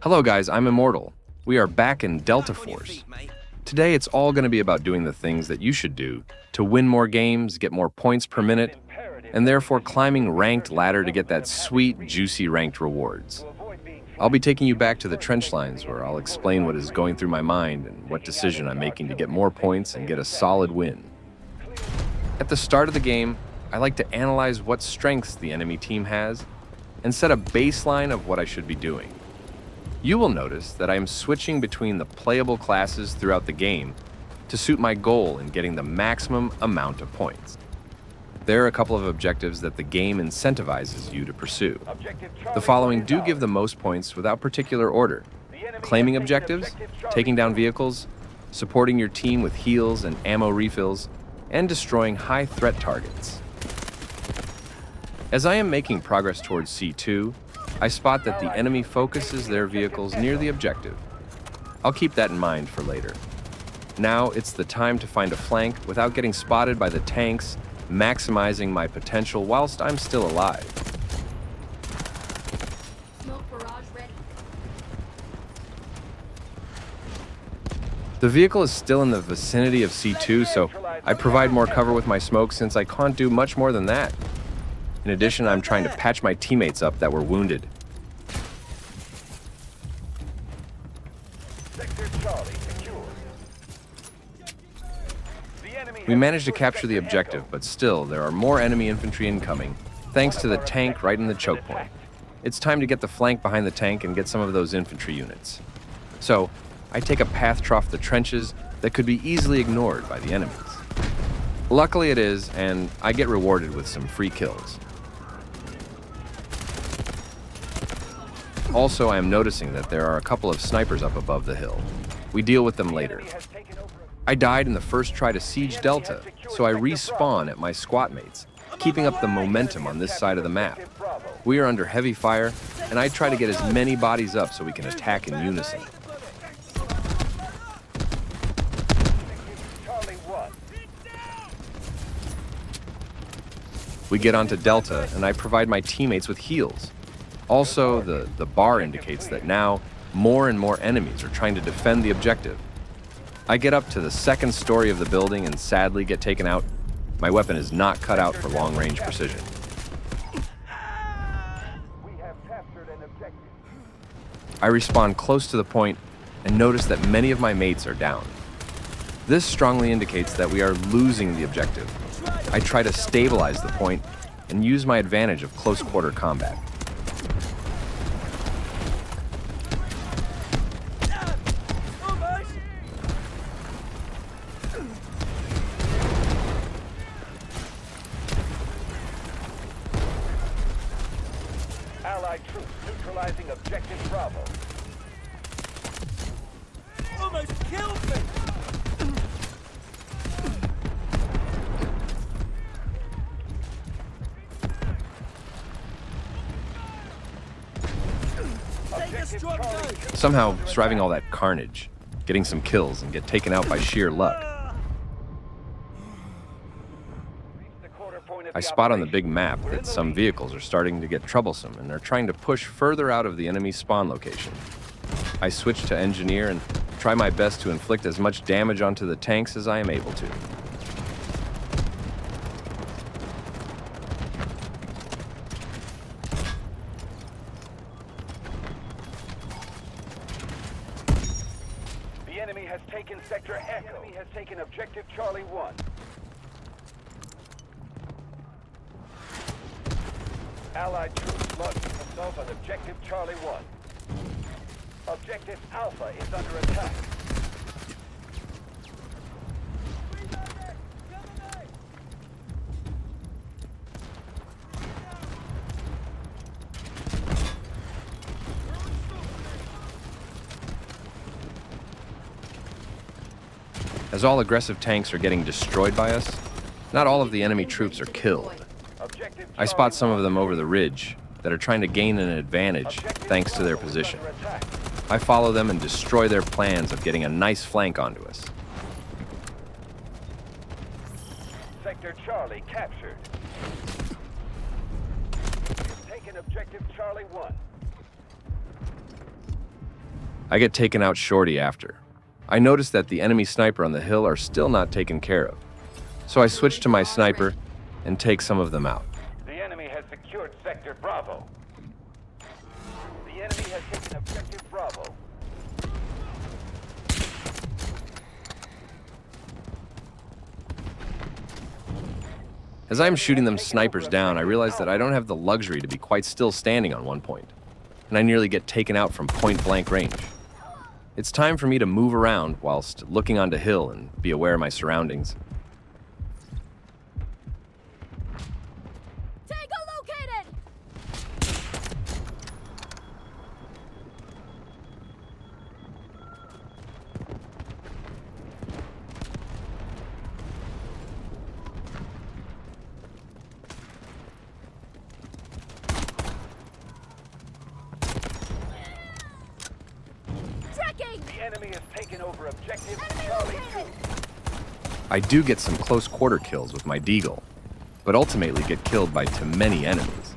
Hello guys, I'm Immortal. We are back in Delta Force. Today it's all going to be about doing the things that you should do to win more games, get more points per minute, and therefore climbing ranked ladder to get that sweet, juicy ranked rewards. I'll be taking you back to the trench lines where I'll explain what is going through my mind and what decision I'm making to get more points and get a solid win. At the start of the game, I like to analyze what strengths the enemy team has and set a baseline of what I should be doing. You will notice that I am switching between the playable classes throughout the game to suit my goal in getting the maximum amount of points. There are a couple of objectives that the game incentivizes you to pursue. The following do give the most points without particular order: claiming objectives, taking down vehicles, supporting your team with heals and ammo refills, and destroying high threat targets. As I am making progress towards C2, I spot that the enemy focuses their vehicles near the objective. I'll keep that in mind for later. Now it's the time to find a flank without getting spotted by the tanks, maximizing my potential whilst I'm still alive. Smoke barrage ready. The vehicle is still in the vicinity of C2, so I provide more cover with my smoke since I can't do much more than that. In addition, I'm trying to patch my teammates up that were wounded. We managed to capture the objective, but still, there are more enemy infantry incoming, thanks to the tank right in the choke point. It's time to get the flank behind the tank and get some of those infantry units. So, I take a path trough the trenches that could be easily ignored by the enemies. Luckily it is, and I get rewarded with some free kills. Also, I am noticing that there are a couple of snipers up above the hill. We deal with them later. I died in the first try to siege Delta, so I respawn at my squad mates, keeping up the momentum on this side of the map. We are under heavy fire, and I try to get as many bodies up so we can attack in unison. We get onto Delta, and I provide my teammates with heals. Also, the bar indicates that now more and more enemies are trying to defend the objective. I get up to the second story of the building and sadly get taken out. My weapon is not cut out for long-range precision. I respawn close to the point and notice that many of my mates are down. This strongly indicates that we are losing the objective. I try to stabilize the point and use my advantage of close-quarter combat. Allied troops neutralizing objective Bravo. Almost killed me! Somehow, surviving all that carnage, getting some kills, and get taken out by sheer luck. I spot on the big map that some vehicles are starting to get troublesome and are trying to push further out of the enemy spawn location. I switch to engineer and try my best to inflict as much damage onto the tanks as I am able to. The enemy has taken Sector Echo. The enemy has taken Objective Charlie 1. Allied troops launching themselves on Objective Charlie 1. Objective Alpha is under attack. As all aggressive tanks are getting destroyed by us, not all of the enemy troops are killed. I spot some of them over the ridge that are trying to gain an advantage thanks to their position. I follow them and destroy their plans of getting a nice flank onto us. Sector Charlie captured. You've taken Objective Charlie 1. I get taken out shorty after. I notice that the enemy sniper on the hill are still not taken care of. So I switch to my sniper and take some of them out. The enemy has secured Sector Bravo. The enemy has taken Objective Bravo. As I'm shooting them snipers down, I realize that I don't have the luxury to be quite still standing on one point, and I nearly get taken out from point-blank range. It's time for me to move around whilst looking onto hill and be aware of my surroundings. Tango located! Tracking! The enemy has taken over Objective Enemy Charlie located! 2. I do get some close quarter kills with my deagle, but ultimately get killed by too many enemies.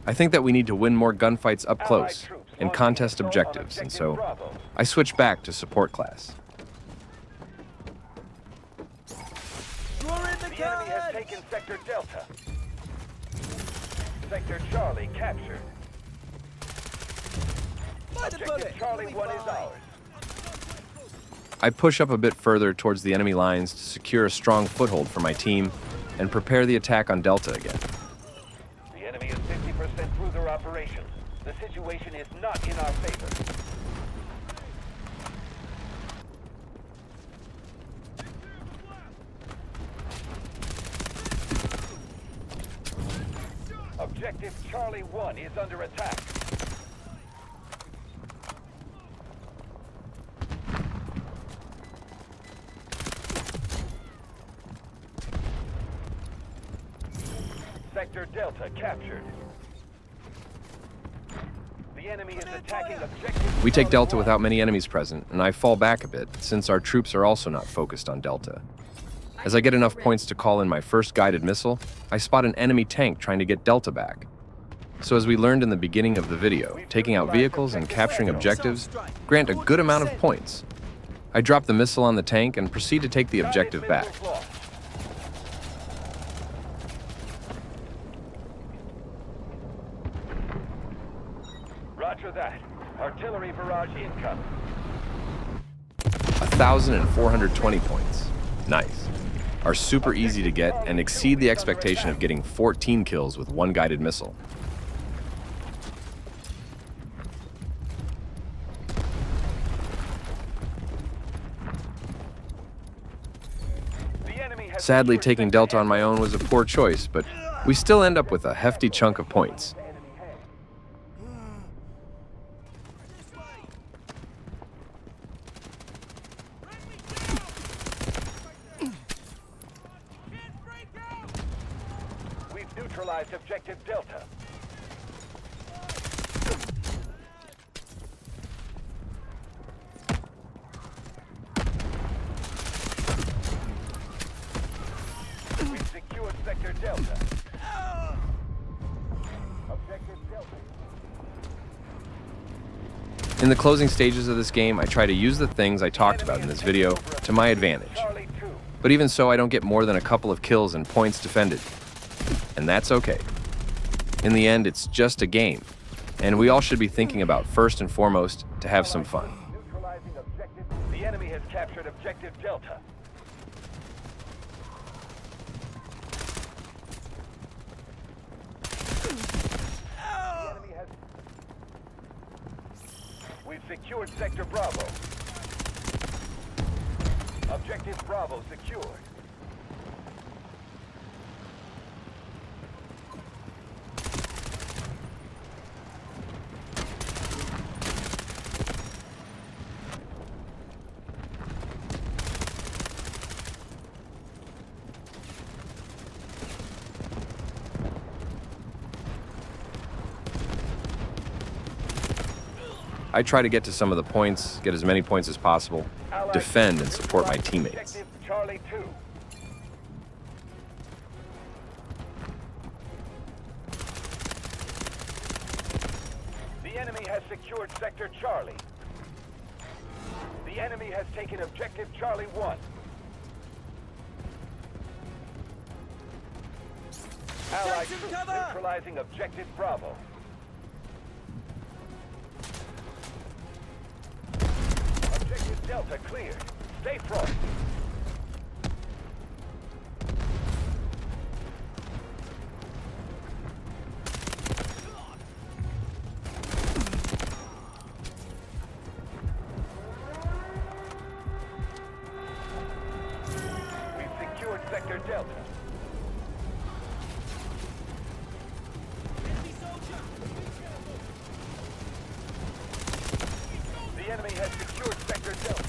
I think that we need to win more gunfights up close and contest objectives, and so I switch back to support class. The enemy has taken Sector Delta. Sector Charlie captured. Objective Charlie 1 is ours. I push up a bit further towards the enemy lines to secure a strong foothold for my team and prepare the attack on Delta again. The enemy is 50% through their operations. The situation is not in our favor. Objective Charlie 1 is under attack. Sector Delta captured. The enemy is attacking Objective We take Charlie Delta 1. without many enemies present, and I fall back a bit since our troops are also not focused on Delta. As I get enough points to call in my first guided missile, I spot an enemy tank trying to get Delta back. So as we learned in the beginning of the video, taking out vehicles and capturing objectives grant a good amount of points. I drop the missile on the tank and proceed to take the objective back. Missiles lost. Roger that. Artillery barrage incoming. 1,420 points. Nice. Are super easy to get and exceed the expectation of getting 14 kills with one guided missile. The enemy has Sadly, secured taking Sector Delta on A. my own was a poor choice, but we still end up with a hefty chunk of points. We've neutralized Objective Delta. We've secured Sector Delta. Objective Delta. In the closing stages of this game, I try to use the things I talked about in this video to my advantage. Charlie 2. But even so, I don't get more than a couple of kills and points defended. And that's okay. In the end, it's just a game. And we all should be thinking about, first and foremost, to have some fun. Neutralizing Objective. The enemy has captured Objective Delta. The enemy has... We've secured Sector Bravo. Objective Bravo secured. I try to get to some of the points, get as many points as possible, Allied defend and troops support my neutralized teammates. Objective Charlie 2. secured Sector Charlie. The enemy has taken Objective Charlie 1. Allied troops neutralizing Objective Bravo. Objective Delta cleared. Stay front. We've secured Sector Delta. The enemy has secured Sector Delta.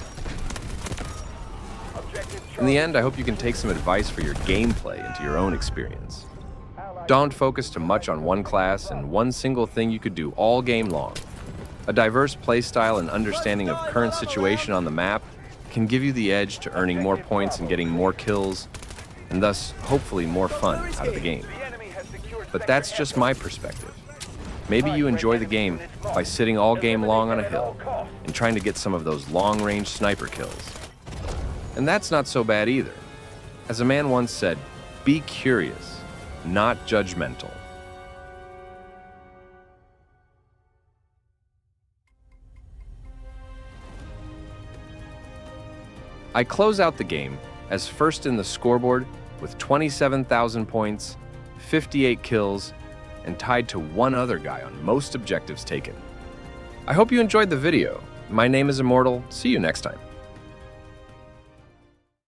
Objective In the end, I hope you can take some advice for your gameplay into your own experience. Don't focus too much on one class and one single thing you could do all game long. A diverse playstyle and understanding of current situation on the map can give you the edge to earning more points and getting more kills, and thus, hopefully, more fun out of the game. But that's just my perspective. Maybe you enjoy the game by sitting all game long on a hill and trying to get some of those long-range sniper kills. And that's not so bad either. As a man once said, be curious, not judgmental. I close out the game as first in the scoreboard with 27,000 points, 58 kills, and tied to one other guy on most objectives taken. I hope you enjoyed the video. My name is Immortal. See you next time.